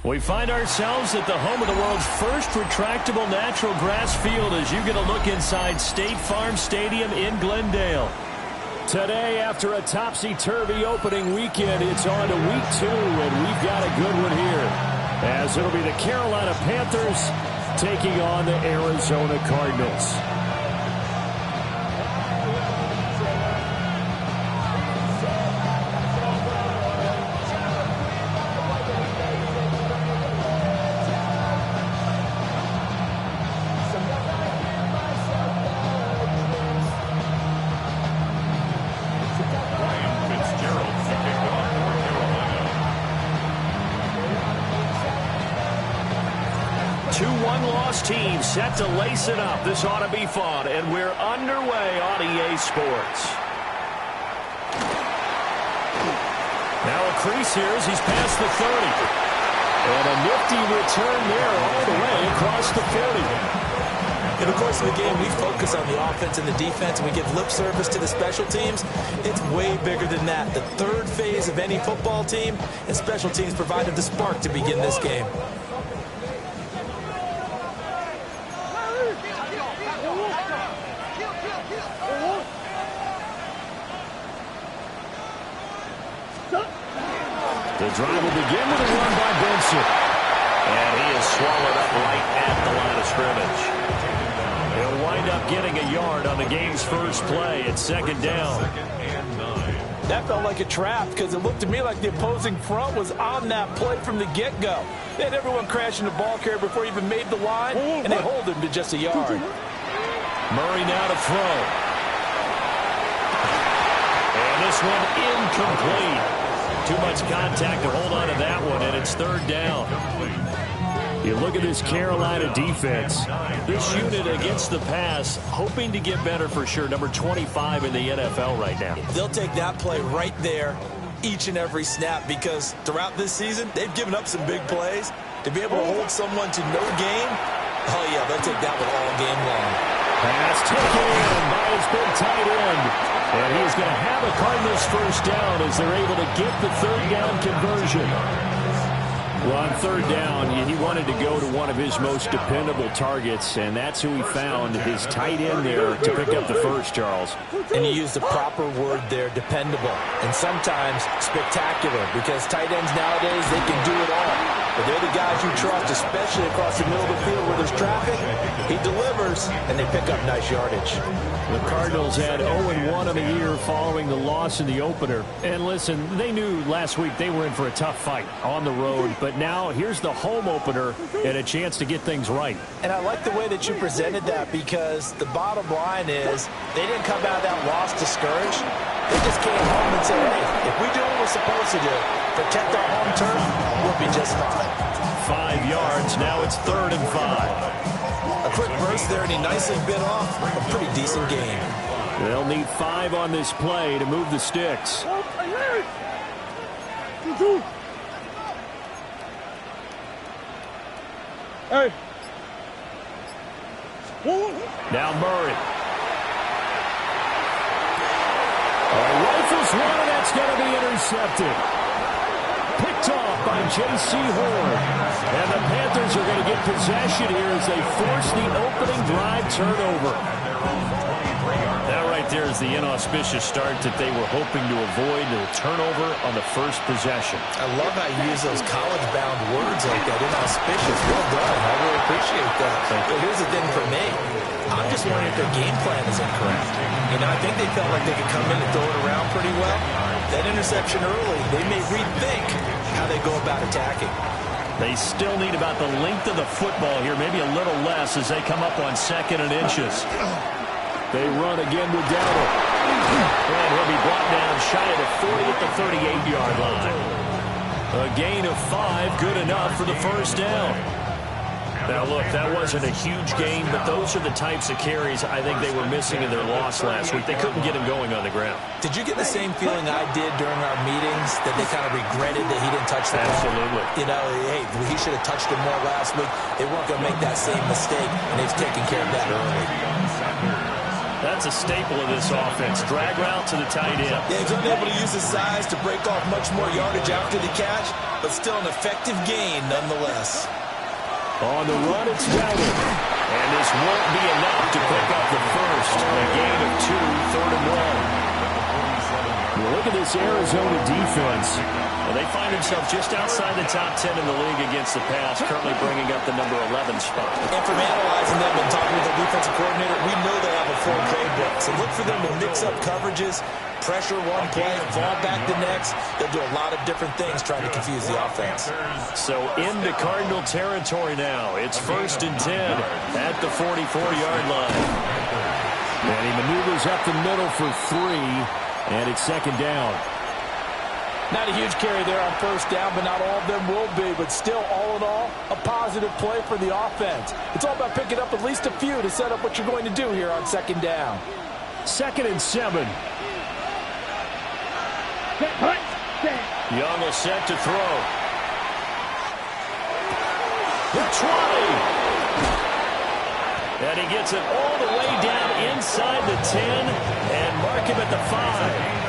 We find ourselves at the home of the world's first retractable natural grass field as you get a look inside State Farm Stadium in Glendale. Today, after a topsy-turvy opening weekend, it's on to week 2, and we've got a good one here. As it'll be the Carolina Panthers taking on the Arizona Cardinals. 2-1 loss team set to lace it up. This ought to be fun, and we're underway on EA Sports. Now a crease here as he's past the 30. And a nifty return there all the way across the 40. In the course of the game, we focus on the offense and the defense, and we give lip service to the special teams. It's way bigger than that. The third phase of any football team, and special teams provided the spark to begin this game. The drive will begin with a run by Benson. And he is swallowed up right at the line of scrimmage. He'll wind up getting a yard on the game's first play at second down. That felt like a trap because it looked to me like the opposing front was on that play from the get-go. They had everyone crashing the ball carrier before he even made the line, and they hold him to just a yard. Murray now to throw. And this one incomplete. Too much contact to hold on to that one, and it's third down. You look at this Carolina defense. This unit against the pass, hoping to get better for sure. Number 25 in the NFL right now. They'll take that play right there each and every snap because throughout this season, they've given up some big plays. To be able to hold someone to no gain, oh yeah, they'll take that one all game long. Pass taken in by his big tight end. And he is going to have a Cardinals first down as they're able to get the third down conversion. Well, on third down, he wanted to go to one of his most dependable targets, and that's who he found, his tight end there to pick up the first, Charles. And he used the proper word there, dependable, and sometimes spectacular, because tight ends nowadays, they can do it all. But they're the guys you trust, especially across the middle of the field where there's traffic. He delivers, and they pick up nice yardage. The Cardinals had 0-1 on the year following the loss in the opener. And listen, they knew last week they were in for a tough fight on the road. But now here's the home opener and a chance to get things right. And I like the way that you presented that because the bottom line is they didn't come out of that loss discouraged. They just came home and said, hey, if we do what we're supposed to do, protect our home turf, we'll be just fine. 5 yards. Now it's 3rd and 5. A quick burst there, and he nicely bit off a pretty decent game. They'll need 5 on this play to move the sticks. Hey. Now Murray. Rifles one, and that's going to be intercepted. Picked off by J.C. Horn. And the Panthers are going to get possession here as they force the opening drive turnover. That right there is the inauspicious start that they were hoping to avoid, the turnover on the first possession. I love how you use those college-bound words like that, inauspicious. Well done. I really appreciate that. But here's the thing for me. I'm just wondering if their game plan is incorrect. You know, I think they felt like they could come in and throw it around pretty well. That interception early, they may rethink how they go about attacking. They still need about the length of the football here, maybe a little less as they come up on 2nd and inches. They run again with Dowdle. And he'll be brought down shy of the 40 at the 38-yard line. A gain of 5, good enough for the first down. Now, look, that wasn't a huge gain, but those are the types of carries I think they were missing in their loss last week. They couldn't get him going on the ground. Did you get the same feeling I did during our meetings, that they kind of regretted that he didn't touch the ball? Absolutely. You know, hey, he should have touched him more last week. They weren't going to make that same mistake, and they've taken care of that early. That's a staple of this offense. Drag route to the tight end. Yeah, he's unable to use his size to break off much more yardage after the catch, but still an effective gain nonetheless. On the run, it's Dowdle. And this won't be enough to pick up the first. A gain of 2, 3rd and 1. Well, look at this Arizona defense. Well, they find themselves just outside the top 10 in the league against the pass, currently bringing up the number 11 spot. And from analyzing them and talking with the defensive coordinator, we know they have a full playbook. So look for them to mix up coverages, pressure one play, fall back the next. They'll do a lot of different things trying to confuse the offense. So into Cardinal territory now. It's 1st and 10 at the 44-yard line. And he maneuvers up the middle for 3, and it's 2nd down. Not a huge carry there on 1st down, but not all of them will be. But still, all in all, a positive play for the offense. It's all about picking up at least a few to set up what you're going to do here on 2nd down. 2nd and 7. Young will set to throw. The 20. And he gets it all the way down inside the 10 and mark him at the 5.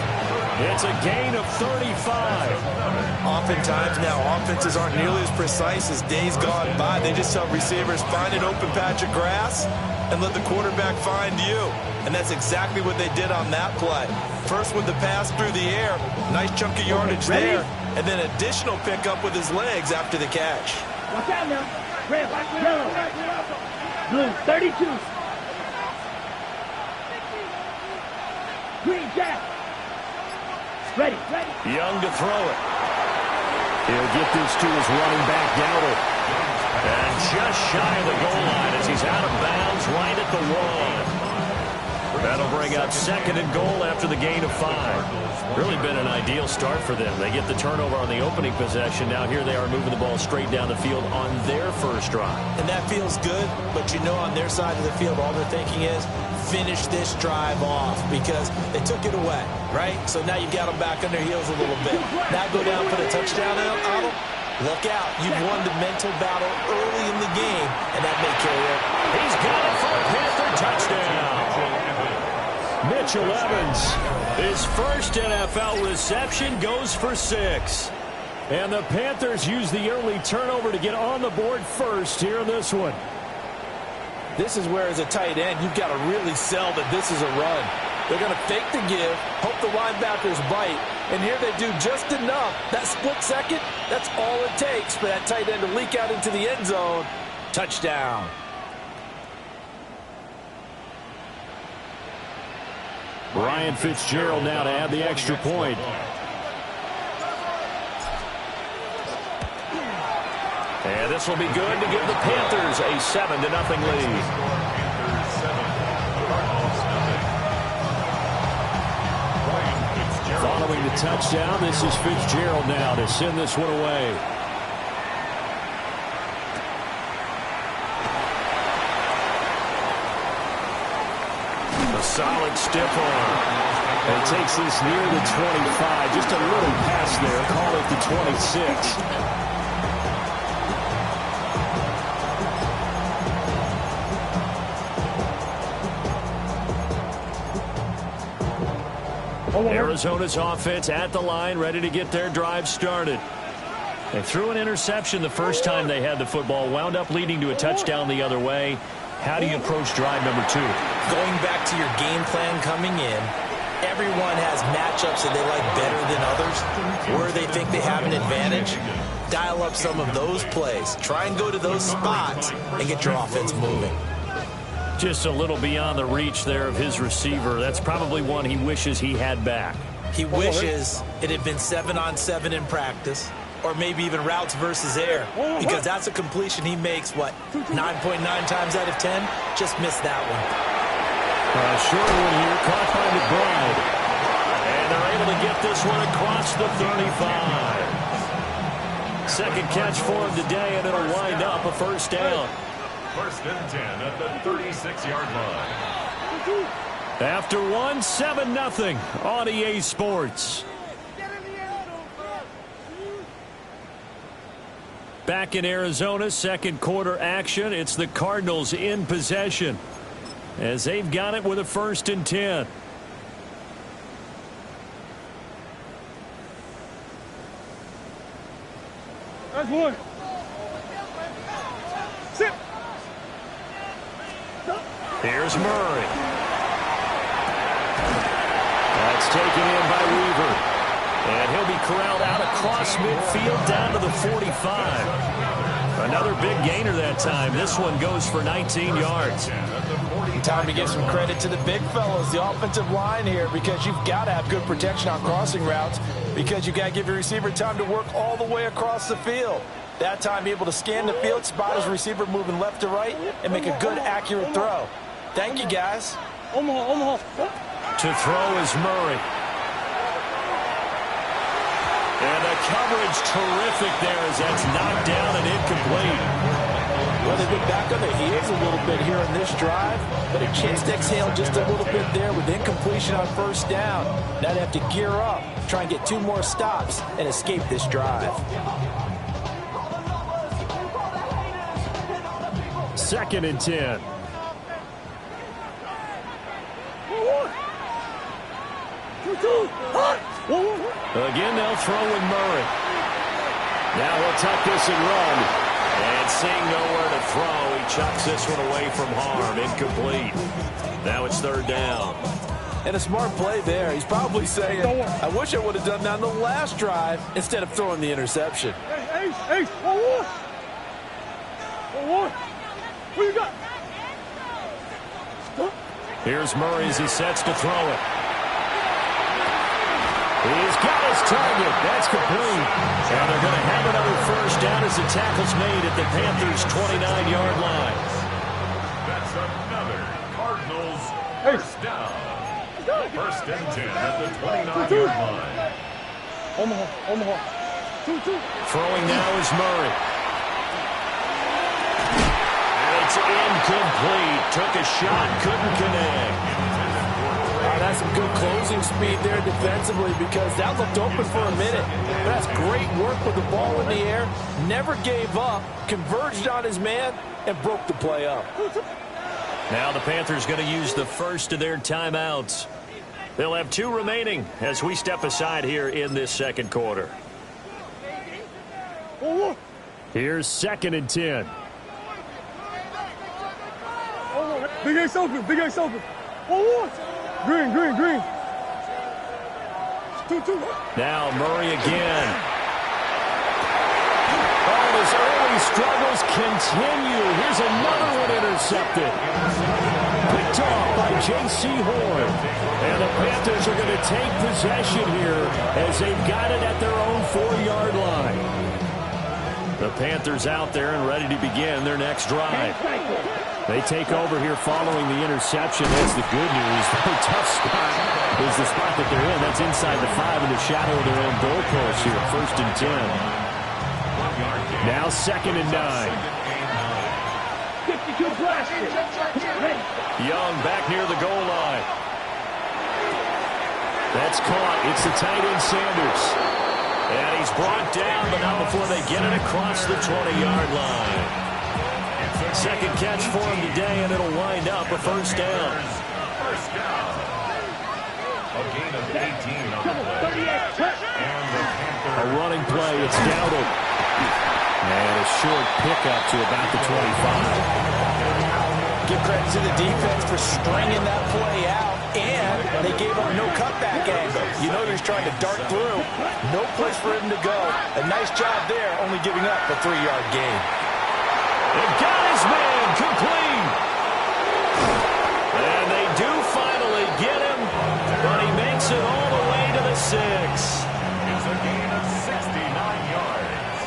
It's a gain of 35. Oftentimes now, offenses aren't nearly as precise as days gone by. They just tell receivers, find an open patch of grass and let the quarterback find you. And that's exactly what they did on that play. First with the pass through the air, nice chunk of yardage there, and then additional pickup with his legs after the catch. Watch out now. Red, yellow, blue, 32. Green, Jack. Ready. Young to throw it. He'll get this to his running back, Dowdle. And just shy of the goal line as he's out of bounds right at the 1. That'll bring up 2nd and goal after the gain of 5. Really been an ideal start for them. They get the turnover on the opening possession. Now here they are moving the ball straight down the field on their first drive. And that feels good, but you know on their side of the field, all they're thinking is finish this drive off because they took it away, right? So now you've got them back on their heels a little bit. Now go down for the touchdown on them. Look out. You've won the mental battle early in the game, and that may carry it. He's got it for a Panther touchdown. Mitchell Evans, his first NFL reception, goes for 6. And the Panthers use the early turnover to get on the board first here in this one. This is where, as a tight end, you've got to really sell that this is a run. They're going to fake the give, hope the linebackers bite, and here they do just enough. That split second, that's all it takes for that tight end to leak out into the end zone. Touchdown. Ryan Fitzgerald now to add the extra point. And this will be good to give the Panthers a 7-0 lead. Following the touchdown, this is Fitzgerald now to send this one away. A solid stiff arm. And takes this near the 25. Just a little pass there. Call it the 26. Arizona's offense at the line, ready to get their drive started. They threw an interception the first time they had the football, wound up leading to a touchdown the other way. How do you approach drive number 2? Going back to your game plan coming in, everyone has matchups that they like better than others, where they think they have an advantage. Dial up some of those plays. Try and go to those spots and get your offense moving. Just a little beyond the reach there of his receiver. That's probably one he wishes he had back. He wishes it had been 7-on-7 in practice, or maybe even routes versus air, because that's a completion he makes, 9.9 times out of 10? Just missed that one. A short one here, caught by McBride. And they're able to get this one across the 35. Second catch for him today, and it'll wind up a first down. 1st and 10 at the 36-yard line. After 7-0 on EA Sports. Back in Arizona, second quarter action. It's the Cardinals in possession. as they've got it with a 1st and 10. That's one. Sit. Here's Murray. That's taken in by Weaver. And he'll be corralled out across midfield down to the 45. Another big gainer that time. This one goes for 19 yards. Time to give some credit to the big fellas, the offensive line here, because you've got to have good protection on crossing routes, because you've got to give your receiver time to work all the way across the field. That time, able to scan the field, spot his receiver moving left to right, and make a good, accurate throw. Thank you, guys. Omaha. To throw is Murray. And the coverage terrific there as that's knocked down and incomplete. Well, they've been back on their heels a little bit here on this drive, but a chance to exhale just a little bit there with incompletion on 1st down. Now they have to gear up, try and get 2 more stops, and escape this drive. 2nd and 10. Again, they'll throw with Murray. Now he'll tuck this and run. And seeing nowhere to throw, he chucks this one away from harm. Incomplete. Now it's 3rd down. And a smart play there. He's probably saying, I wish I would have done that on the last drive instead of throwing the interception. Ace. 1-1. What you got? Here's Murray as he sets to throw it. He's got his target. That's complete. And they're going to have another 1st down as the tackle's made at the Panthers' 29-yard line. That's another Cardinals 1st down. 1st and 10 at the 29-yard line. Omaha. 2-2. Throwing now is Murray. And it's incomplete. Took a shot, couldn't connect. That's some good closing speed there defensively, because that looked open for a minute. That's great work with the ball in the air. Never gave up, converged on his man, and broke the play up. Now the Panthers going to use the first of their timeouts. They'll have 2 remaining as we step aside here in this 2nd quarter. Here's 2nd and 10. Big Ace open. Green. 2-2. Now Murray again. All his early struggles continue. Here's another one intercepted. Picked off by J.C. Horn. And the Panthers are going to take possession here as they've got it at their own 4-yard line. The Panthers out there and ready to begin their next drive. They take over here following the interception. That's the good news. The tough spot is the spot that they're in. That's inside the 5 in the shadow of their own goalpost here. 1st and 10. Now 2nd and 9. 52 blasted. Young back near the goal line. That's caught. It's the tight end Sanders. And he's brought down, but not before they get it across the 20-yard line. 2nd catch for him today, and it'll wind up a 1st down. 1st down. A gain of 18 on the play. And the Panthers. A running play. It's Dowdle. And a short pickup to about the 25. Give credit to the defense for stringing that play out, and they gave up no cutback angle. You know he's trying to dart through. No place for him to go. A nice job there, only giving up a 3-yard gain. They got his man complete. And they do finally get him, but he makes it all the way to the 6. It's a gain of 69 yards.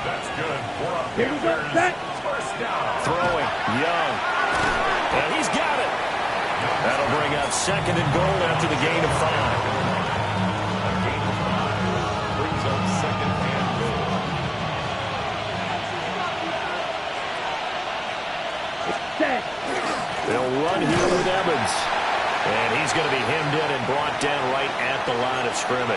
That's good for a Panthers 1st down. Throwing, Young. And he's got it. That'll bring up 2nd and goal after the gain of 5. A gain of 5 brings up 2nd and goal. They'll run here with Evans. And he's going to be hemmed in and brought down right at the line of scrimmage.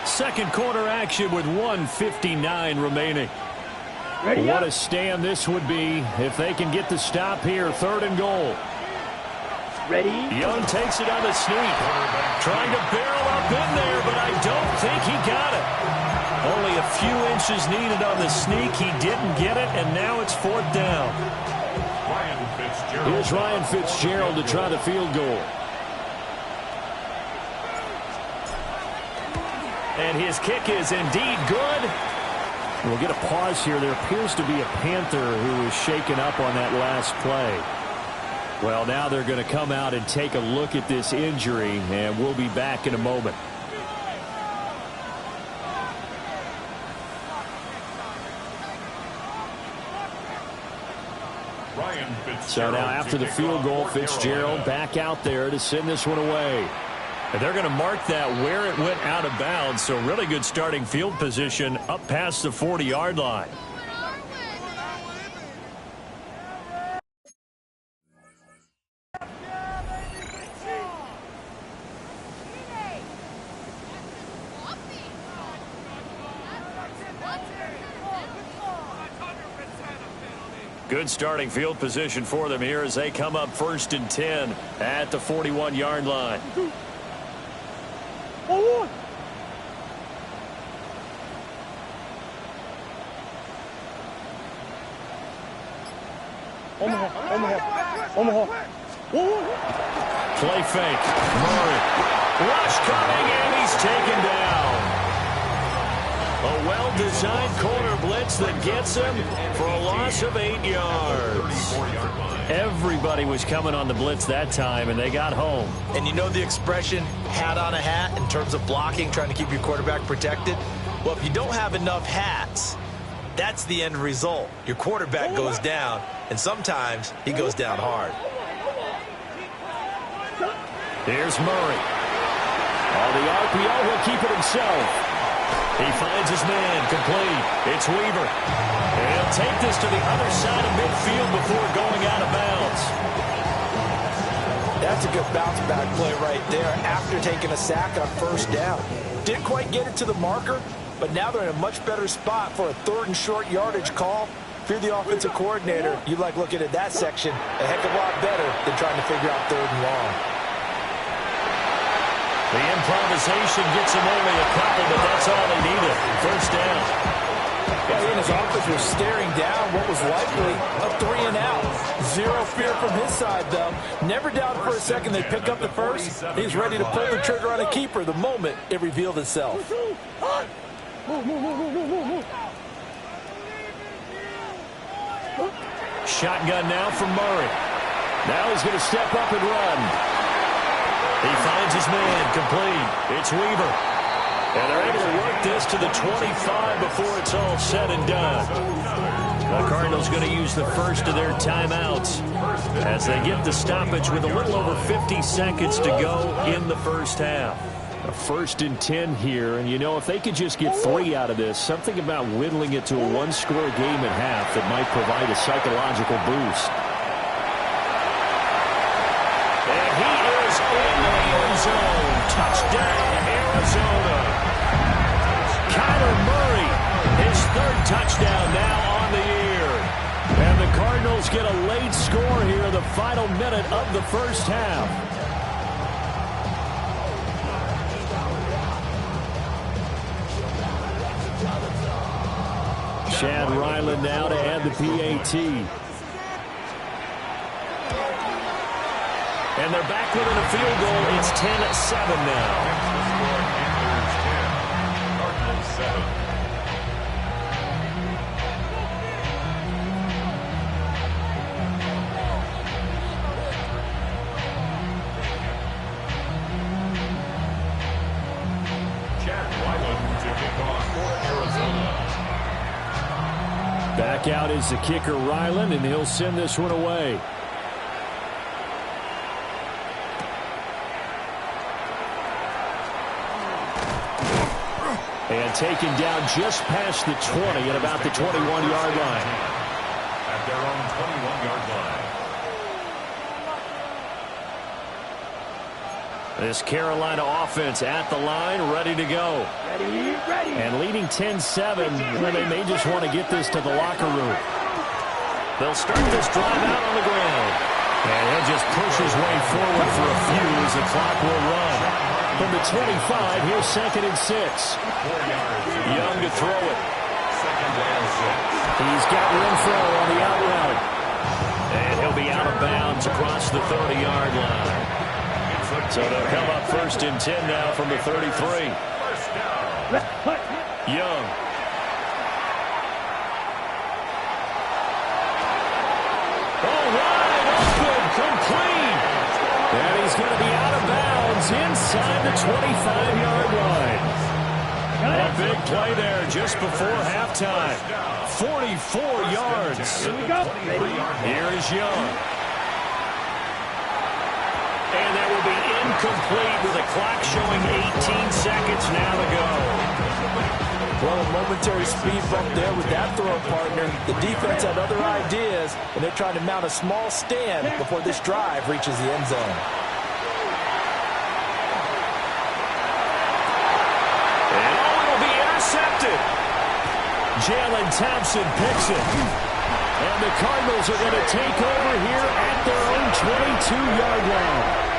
2nd quarter action with 1:59 remaining. What a stand this would be if they can get the stop here. 3rd and goal. Ready? Young takes it on the sneak. Trying to barrel up in there, but I don't think he got it. Only a few inches needed on the sneak. He didn't get it, and now it's 4th down. Here's Ryan Fitzgerald to try the field goal. And his kick is indeed good. We'll get a pause here. There appears to be a Panther who was shaken up on that last play. Well, now they're going to come out and take a look at this injury, and we'll be back in a moment. So now after the field goal, Fitzgerald back out there to send this one away. And they're going to mark that where it went out of bounds, so really good starting field position up past the 40-yard line. Good starting field position for them here as they come up 1st and 10 at the 41-yard line. Play fake. Murray. Rush coming, and he's taken down. A well-designed corner blitz that gets him for a loss of 8 yards. Everybody was coming on the blitz that time, and they got home. And you know the expression, hat on a hat, in terms of blocking, trying to keep your quarterback protected? Well, if you don't have enough hats, that's the end result. Your quarterback goes down, and sometimes he goes down hard. Here's Murray. On the RPO, he'll keep it himself. He finds his man, complete. It's Weaver. And he'll take this to the other side of midfield before going out of bounds. That's a good bounce-back play right there after taking a sack on 1st down. Didn't quite get it to the marker, but now they're in a much better spot for a 3rd and short yardage call. If you're the offensive coordinator, you like looking at that section a heck of a lot better than trying to figure out 3rd and long. The improvisation gets him only a couple, but that's all they needed. 1st down. Well, he and his offense were staring down what was likely a 3 and out. Zero fear from his side, though. Never doubted for a second they'd pick up the first. He's ready to pull the trigger on a keeper the moment it revealed itself. Shotgun now from Murray. Now he's going to step up and run. He finds his man, complete. It's Weaver. And they're able to work this to the 25 before it's all said and done. The Cardinals going to use the first of their timeouts as they get the stoppage with a little over 50 seconds to go in the 1st half. A 1st and 10 here, and you know, if they could just get 3 out of this, something about whittling it to a 1-score game at half that might provide a psychological boost. And he is in the end zone. Touchdown, Arizona. Kyler Murray, his 3rd touchdown now on the year. And the Cardinals get a late score here in the final minute of the 1st half. Chad Ryland now to add the PAT. And they're back within a field goal. It's 10-7 now. Cardinals 7. Chad Ryland to kick off for Arizona. Back out is the kicker Ryland, and he'll send this one away. And taken down just past the 20 at about the 21-yard line. At their own 21-yard line. This Carolina offense at the line, ready to go. Ready. And leading 10-7, well, they may just want to get this to the locker room. They'll start this drive out on the ground. And he'll just push his way forward for a few as the clock will run. From the 25, here's 2nd and 6. Young to throw it. He's got Renfro on the out route. And he'll be out of bounds across the 30-yard line. So they'll come up 1st and 10 now from the 33. Young. Complete. And he's going to be out of bounds inside the 25-yard line. A big play there just before halftime. 44 yards. Here is Young. And that will be incomplete with a clock showing 18 seconds now to go. Well, a momentary speed bump there with that throw partner. The defense had other ideas, and they're trying to mount a small stand before this drive reaches the end zone. And it'll be intercepted. Jalen Thompson picks it. And the Cardinals are going to take over here at their own 22-yard line.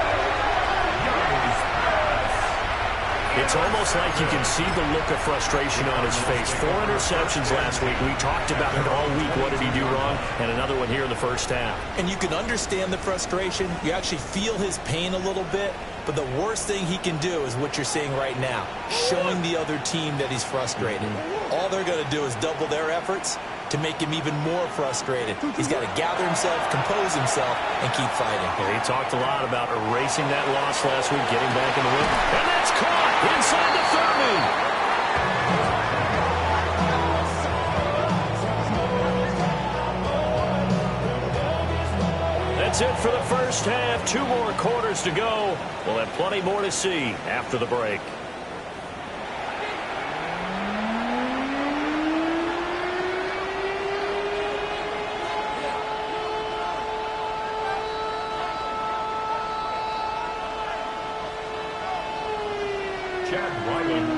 It's almost like you can see the look of frustration on his face. 4 interceptions last week. We talked about it all week. What did he do wrong? And another one here in the first half. And you can understand the frustration. You actually feel his pain a little bit. But the worst thing he can do is what you're seeing right now, showing the other team that he's frustrated. All they're going to do is double their efforts to make him even more frustrated. He's got to gather himself, compose himself, and keep fighting. Yeah, he talked a lot about erasing that loss last week, getting back in the win. And that's caught inside the 30. That's it for the first half. 2 more quarters to go. We'll have plenty more to see after the break.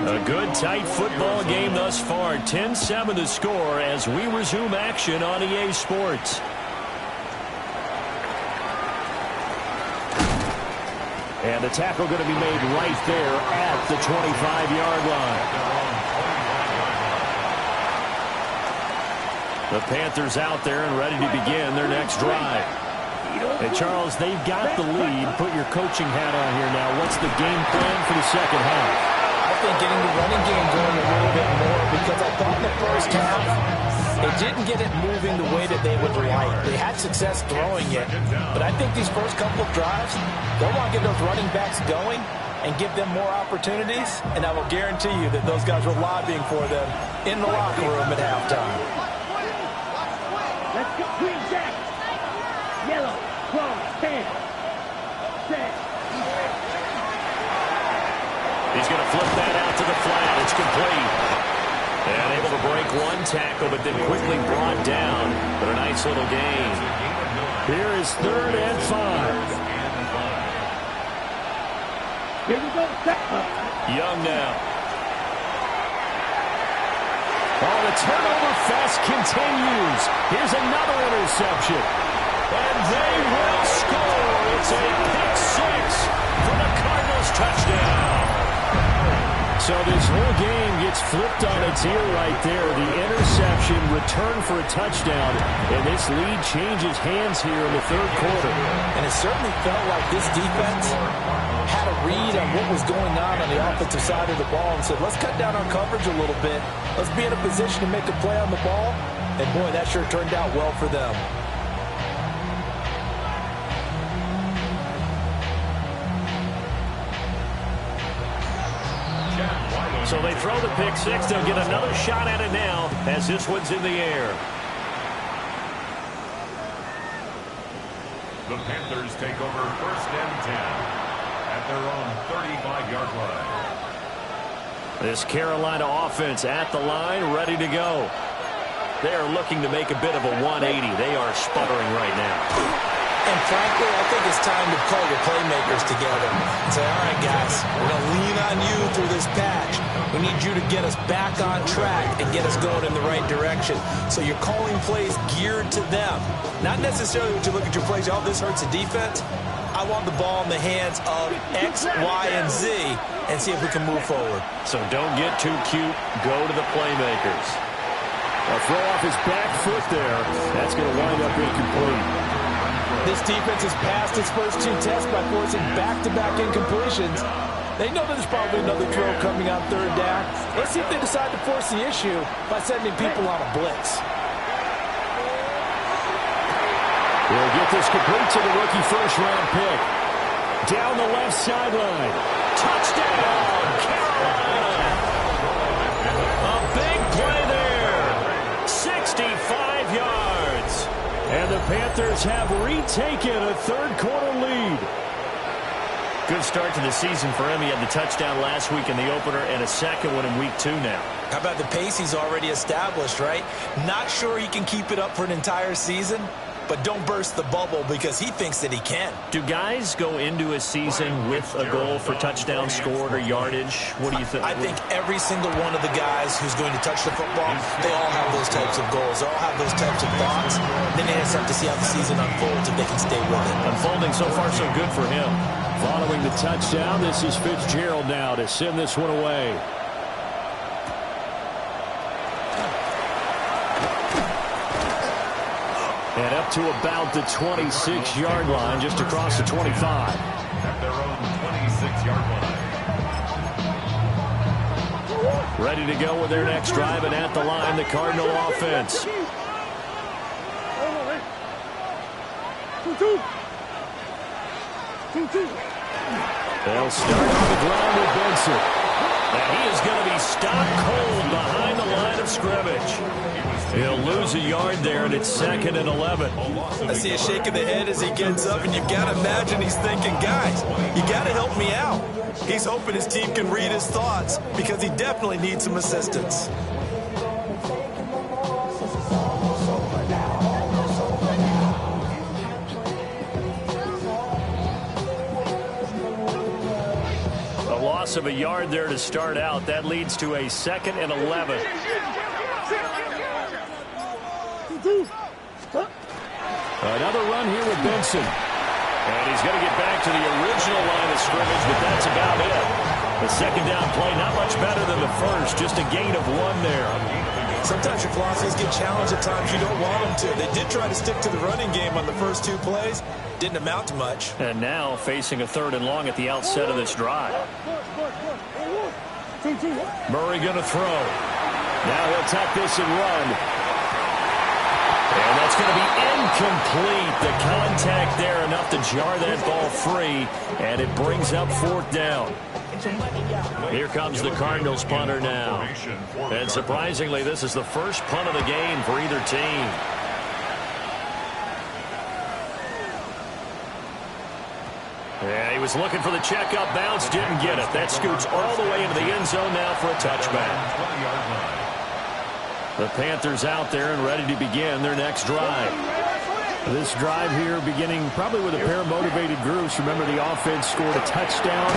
A good, tight football game thus far. 10-7 the score as we resume action on EA Sports. And the tackle going to be made right there at the 25-yard line. The Panthers out there and ready to begin their next drive. Hey, Charles, they've got the lead. Put your coaching hat on here now. What's the game plan for the second half? I think getting the running game going a little bit more, because I thought in the first half they didn't get it moving the way that they would like. They had success throwing it, but I think these first couple of drives, they'll want to get those running backs going and give them more opportunities, and I will guarantee you that those guys were lobbying for them in the locker room at halftime. Let's go, green jack. Yellow, close, 10, 6. He's going to flip that out to the flat. It's complete. And able to break one tackle, but then quickly brought down. But a nice little gain. Here is 3rd and 5. Here we go. Young now. Oh, the turnover fest continues. Here's another interception. And they will score. It's a pick 6 for the Cardinals touchdown. So this whole game gets flipped on its ear right there. The interception, return for a touchdown, and this lead changes hands here in the 3rd quarter. And it certainly felt like this defense had a read on what was going on the offensive side of the ball and said, let's cut down our coverage a little bit. Let's be in a position to make a play on the ball. And, boy, that sure turned out well for them. So they throw the pick 6. They'll get another shot at it now as this one's in the air. The Panthers take over 1st and 10 at their own 35-yard line. This Carolina offense at the line, ready to go. They're looking to make a bit of a 180. They are sputtering right now. And frankly, I think it's time to call your playmakers together and say, all right, guys, we're going to lean on you through this patch. We need you to get us back on track and get us going in the right direction. So you're calling plays geared to them. Not necessarily when you look at your plays, oh, this hurts the defense. I want the ball in the hands of X, Y, and Z and see if we can move forward. So don't get too cute. Go to the playmakers. A throw off his back foot there. That's going to wind up incomplete. This defense has passed its first 2 tests by forcing back-to-back incompletions. They know there's probably another throw coming on 3rd down. Let's see if they decide to force the issue by sending people on a blitz. He'll get this complete to the rookie first-round pick. Down the left sideline. Touchdown, Carolina! A big play there. 65 yards. And the Panthers have retaken a third-quarter lead. Good start to the season for him. He had the touchdown last week in the opener and a second one in week 2 now. How about the pace he's already established, right? Not sure he can keep it up for an entire season, but don't burst the bubble because he thinks that he can. Do guys go into a season with a goal for touchdown scored or yardage? What do you think? I think every single one of the guys who's going to touch the football, they all have those types of goals. They all have those types of thoughts. Then they just have to see how the season unfolds if they can stay with it. Unfolding so far so good for him. Following the touchdown, this is Fitzgerald now to send this one away. And up to about the 26-yard line, just across the 25. At their own 26-yard line. Ready to go with their next drive, and at the line, the Cardinal offense. They'll start on the ground with Benson. And he is going to be stopped cold behind the line of scrimmage. He'll lose a yard there, and it's 2nd and 11. I see a shake of the head as he gets up, and you've got to imagine he's thinking, guys, you got to help me out. He's hoping his team can read his thoughts because he definitely needs some assistance. Loss of a yard there to start out. That leads to a 2nd and 11. Another run here with Benson. And he's going to get back to the original line of scrimmage, but that's about it. The second down play, not much better than the first. Just a gain of 1 there. Sometimes your philosophies get challenged at times you don't want them to. They did try to stick to the running game on the first 2 plays. Didn't amount to much. And now facing a 3rd and long at the outset of this drive. Murray going to throw. Now he'll tuck this and run. And that's going to be incomplete. The contact there enough to jar that ball free. And it brings up 4th down. Here comes the Cardinals punter now. And surprisingly, this is the first punt of the game for either team. Yeah, he was looking for the checkup bounce, didn't get it. That scoots all the way into the end zone now for a touchback. The Panthers out there and ready to begin their next drive. This drive here beginning probably with a pair of motivated groups. Remember, the offense scored a touchdown.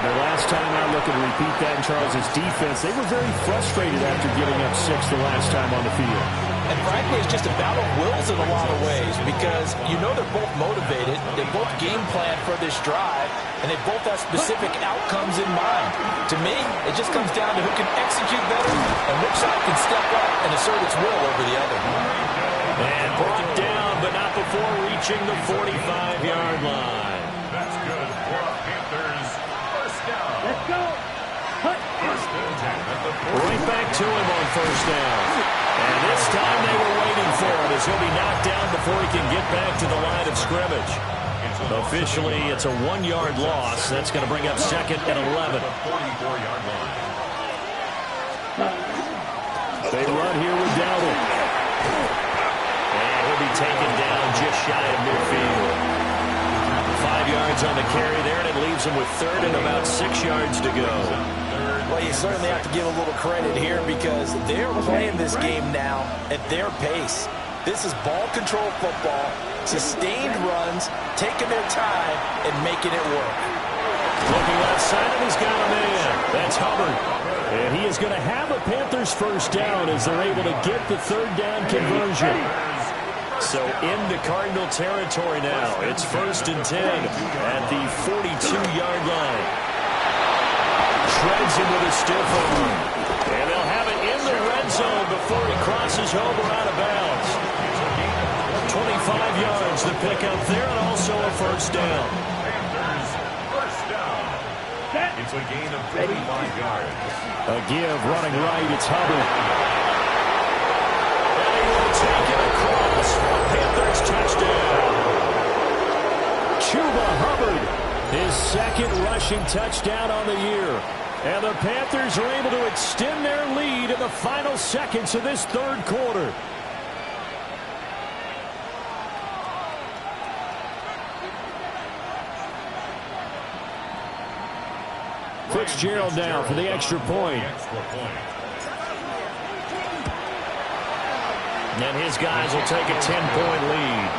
Their last time out, looking to repeat that in Charles' defense. They were very frustrated after giving up 6 the last time on the field. And frankly, it's just a battle of wills in a lot of ways because you know they're both motivated. They both game plan for this drive, and they both have specific outcomes in mind. To me, it just comes down to who can execute better and which side can step up and assert its will over the other. And brought down, but not before reaching the 45-yard line. That's good for a Panthers first down. Let's go. First and 10 at the 40. Right back to him on first down. And this time they were waiting for it as he'll be knocked down before he can get back to the line of scrimmage. Officially, it's a 1-yard loss. That's going to bring up 2nd and 11. 44-yard line. They run here with Dowdle. And he'll be taken down just shy of midfield. 5 yards on the carry there, and it leaves him with 3rd and about 6 yards to go. Well, you certainly have to give a little credit here because they're playing this game now at their pace. This is ball control football. Sustained runs, taking their time, and making it work. Looking left side, and he's got a man. That's Hubbard. And he is going to have a Panthers first down as they're able to get the third down conversion. So into Cardinal territory now. It's 1st and 10 at the 42-yard line. Shreds him with a stiff arm. And they'll have it in the red zone before he crosses over out of bounds. 25 yards the pickup there, and also a first down. Panthers first down. It's a gain of 35 yards. A give running right. It's Hubbard. And he will take it across for a Panthers touchdown. Chuba Hubbard, his second rushing touchdown on the year. And the Panthers are able to extend their lead in the final seconds of this third quarter. Fitzgerald now for the extra point. And his guys will take a 10-point lead.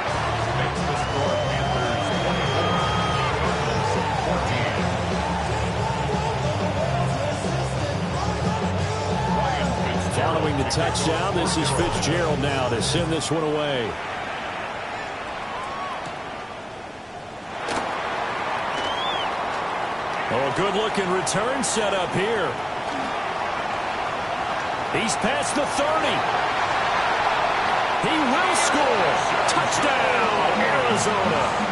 Following the touchdown, this is Fitzgerald now to send this one away. Oh, a good-looking return set up here. He's past the 30. He will score. Touchdown, Arizona.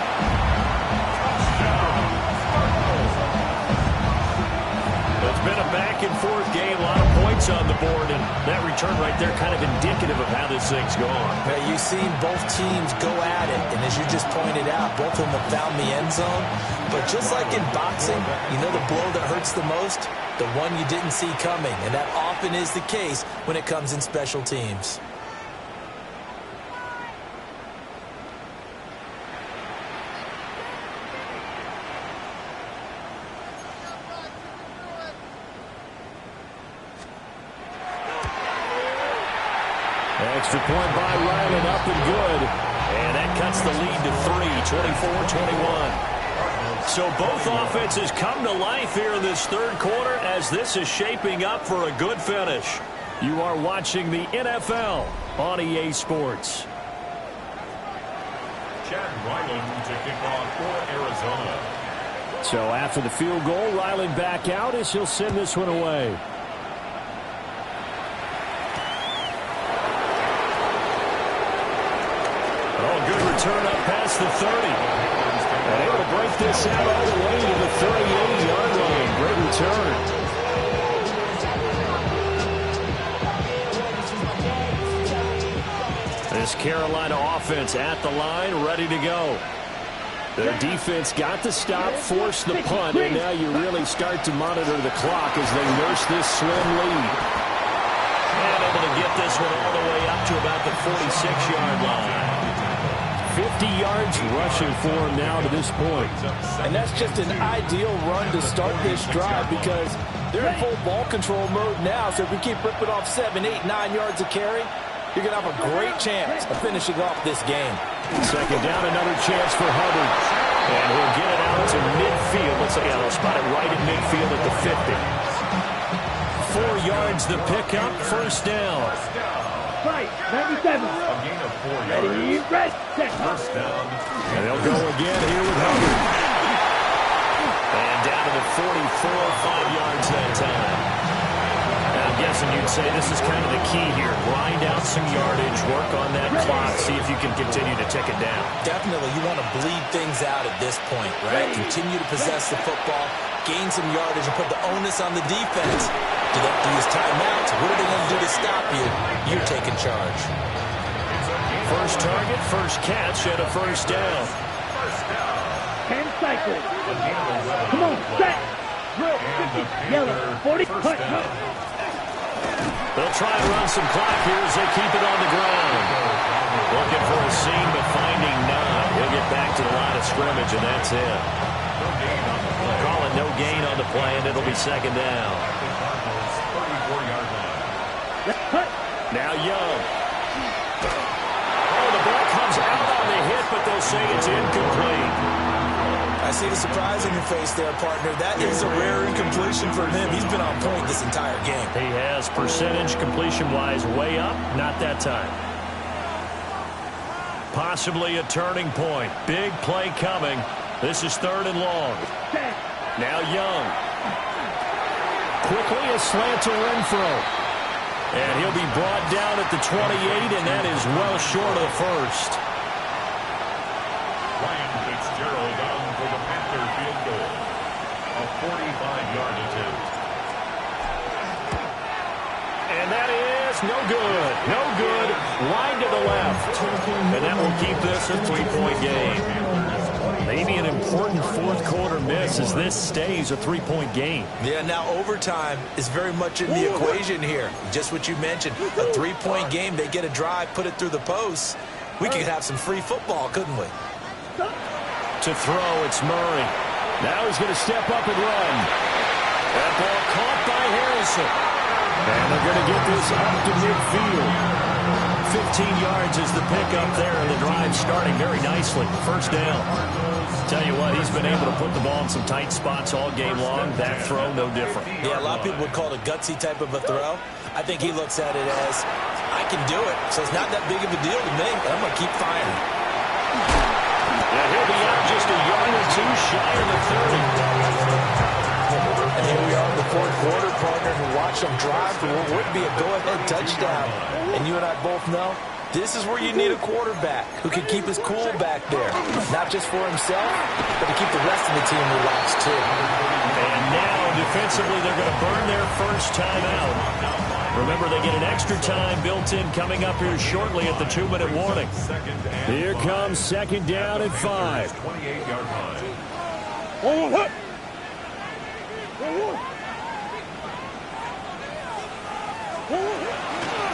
It's been a back-and-forth game, a lot of points on the board, and that return right there kind of indicative of how this thing's gone. Well, you've seen both teams go at it, and as you just pointed out, both of them have found the end zone. But just like in boxing, you know the blow that hurts the most? The one you didn't see coming, and that often is the case when it comes in special teams. Extra point by Ryland, up and good. And that cuts the lead to 3, 24-21. So both offenses come to life here in this third quarter as this is shaping up for a good finish. You are watching the NFL on EA Sports. Chad Ryland to kick off for Arizona. So after the field goal, Ryland back out as he'll send this one away. Turn up past the 30. And able to break this out all the way to the 38-yard line. Great return. This Carolina offense at the line, ready to go. Their defense got the stop, forced the punt, and now you really start to monitor the clock as they nurse this slim lead. And able to get this one all the way up to about the 46-yard line. 50 yards rushing for him now to this point. And that's just an ideal run to start this drive because they're in full ball control mode now. So if we keep ripping off 7, 8, 9 yards of carry, you're going to have a great chance of finishing off this game. Second down, another chance for Hubbard. And he'll get it out to midfield. Looks like he'll spot it right at midfield at the 50. 4 yards the pickup, first down. Fight, 97. A gain of 4 yards. Ready, red, set. First down. And they'll go again here with Hubbard. And down to the 44, 5 yards that time. And I'm guessing you'd say this is kind of the key here. Grind out some yardage, work on that clock, see if you can continue to tick it down. Definitely, you want to bleed things out at this point, right? Continue to possess the football, gain some yardage, and put the onus on the defense. Do they have to use timeouts? What are they going to do to stop you? You're taking charge. First target, first catch, and a first down. 10 cycles. Come on, set. Drill, 50, yellow, 40, punt. They'll try and run some clock here as they keep it on the ground. Looking for a seam, but finding none. He'll get back to the line of scrimmage, and that's it. Calling no gain on the play, and it'll be second down. Now Young. Oh, the ball comes out on the hit but they'll say it's incomplete. I see the surprise in your face there, partner. That is a rare incompletion for him. He's been on point this entire game. He has percentage completion-wise way up, not that time. Possibly a turning point. Big play coming. This is 3rd and long. Now Young. Quickly a slant to Renfro. And he'll be brought down at the 28, and that is well short of the first. Ryan Fitzgerald on for the Panther field goal. A 45-yard attempt. And that is no good. No good. Wide to the left. And that will keep this a 3-point game. Maybe an important fourth-quarter miss as this stays a 3-point game. Yeah, now overtime is very much in the equation here. Just what you mentioned, a 3-point game. They get a drive, put it through the posts. We could have some free football, couldn't we? To throw, it's Murray. Now he's going to step up and run. That ball caught by Harrison. And they're going to get this up to midfield. 15 yards is the pickup there, and the drive starting very nicely. First down. Tell you what, he's been able to put the ball in some tight spots all game long. That throw, no different. Yeah, a lot of people would call it a gutsy type of a throw. I think he looks at it as, I can do it, so it's not that big of a deal to me. I'm going to keep firing. Yeah, he'll be out just a yard or two shy of the 30. And here we are in the fourth quarter, partner, and watch them drive for what would be a go-ahead touchdown. And you and I both know this is where you need a quarterback who can keep his cool back there. Not just for himself, but to keep the rest of the team relaxed, too. And now, defensively, they're going to burn their first timeout. Remember, they get an extra time built in coming up here shortly at the 2-minute warning. Here comes 2nd down and 5. 28-yard line.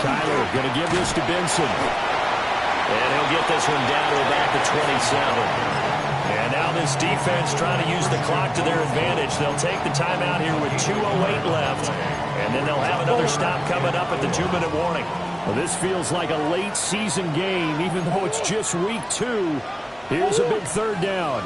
Tyler going to give this to Benson. And he'll get this one down to about the 27. And now this defense trying to use the clock to their advantage. They'll take the timeout here with 2:08 left. And then they'll have another stop coming up at the 2-minute warning. Well, this feels like a late season game, even though it's just week 2. Here's a big 3rd down.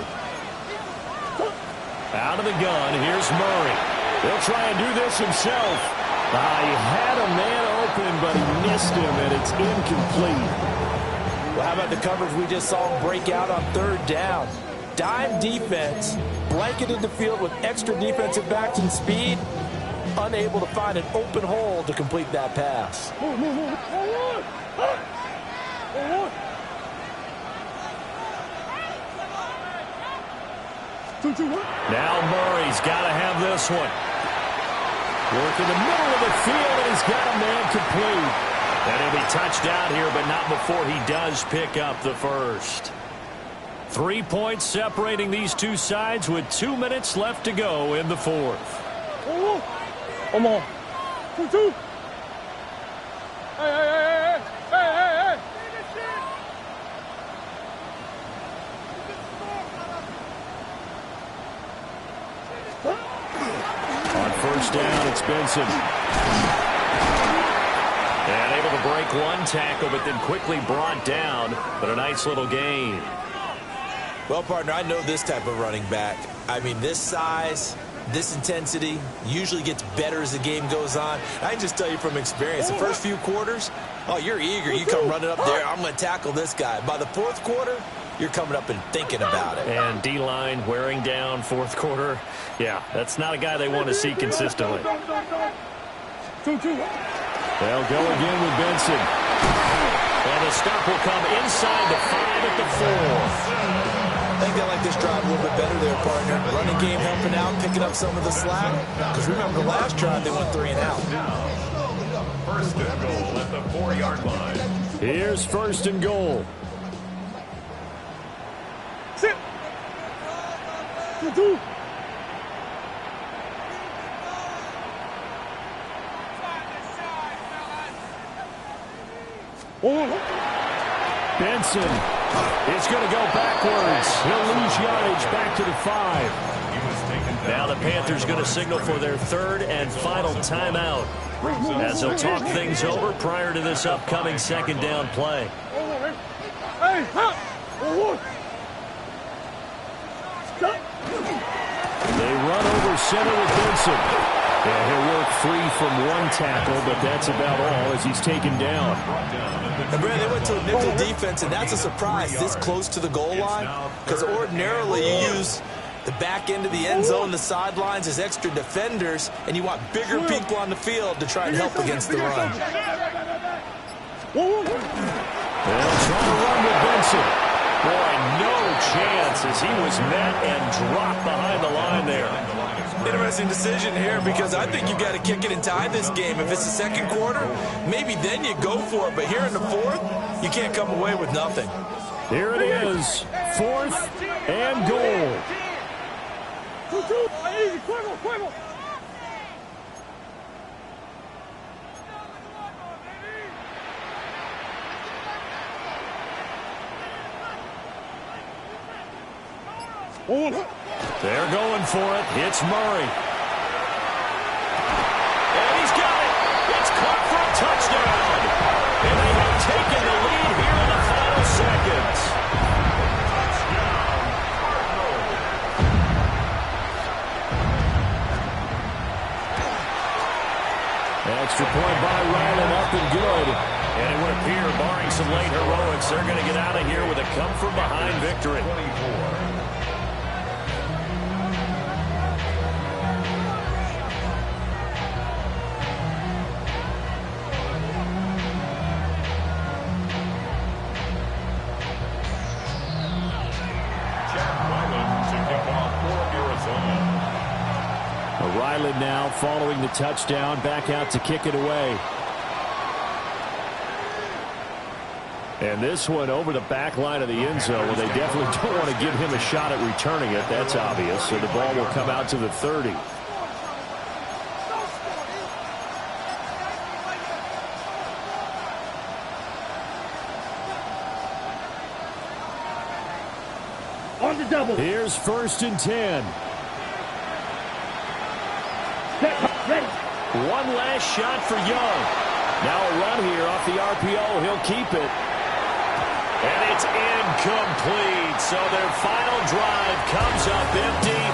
Out of the gun, here's Murray. He'll try and do this himself. He had a man open, but he missed him, and it's incomplete. Well, how about the coverage we just saw him break out on 3rd down? Dime defense, blanketed the field with extra defensive backs and speed, unable to find an open hole to complete that pass. Now Murray's got to have this one. Work in the middle of the field, and he's got a man complete. And he'll be touched out here, but not before he does pick up the first. 3 points separating these two sides with 2 minutes left to go in the fourth. Come on. 2. Hey. On first down, it's Benson. And able to break one tackle, but then quickly brought down. But a nice little gain. Well, partner, I know this type of running back. I mean, this size, this intensity usually gets better as the game goes on. I can just tell you from experience, the first few quarters, oh, you're eager. You come running up there, I'm going to tackle this guy. By the fourth quarter, you're coming up and thinking about it. And D-line wearing down fourth quarter. Yeah, that's not a guy they want to see consistently. 2. They'll go again with Benson. And the stop will come inside the 5 at the 4. I think they like this drive a little bit better there, partner. Running game helping out, picking up some of the slack. Because remember, the last drive, they went 3 and out. First and goal at the 4-yard line. Here's first and goal. Sit. 2. Benson is going to go backwards. He'll lose yardage back to the 5. Now the Panthers going to signal for their 3rd and final timeout as they'll talk things over prior to this upcoming 2nd down play. Hey, They run over center with Benson. And he'll work free from one tackle, but that's about all as he's taken down. And Brad, they went to a nickel defense, and that's a surprise this close to the goal line, because ordinarily you use the back end of the end zone, the sidelines as extra defenders, and you want bigger people on the field to try and help against the run. They'll try to run with Benson. Boy, no chance as he was met and dropped behind the line there. Interesting decision here because I think you've got to kick it and tie this game. If it's the second quarter, maybe then you go for it. But here in the fourth, you can't come away with nothing. Here it is, 4th and goal. They're going for it. It's Murray. And he's got it. It's caught for a touchdown. And they have taken the lead here in the final seconds. Extra point by Ryland, up and good. And it would appear, barring some late heroics, they're going to get out of here with a come-from-behind victory. Ryland now following the touchdown, back out to kick it away. And this one over the back line of the end zone. Well, they definitely don't want to give him a shot at returning it. That's obvious. So the ball will come out to the 30. On the double. Here's 1st and 10. Ready. One last shot for Young. Now a run here off the RPO. He'll keep it. And it's incomplete. So their final drive comes up empty.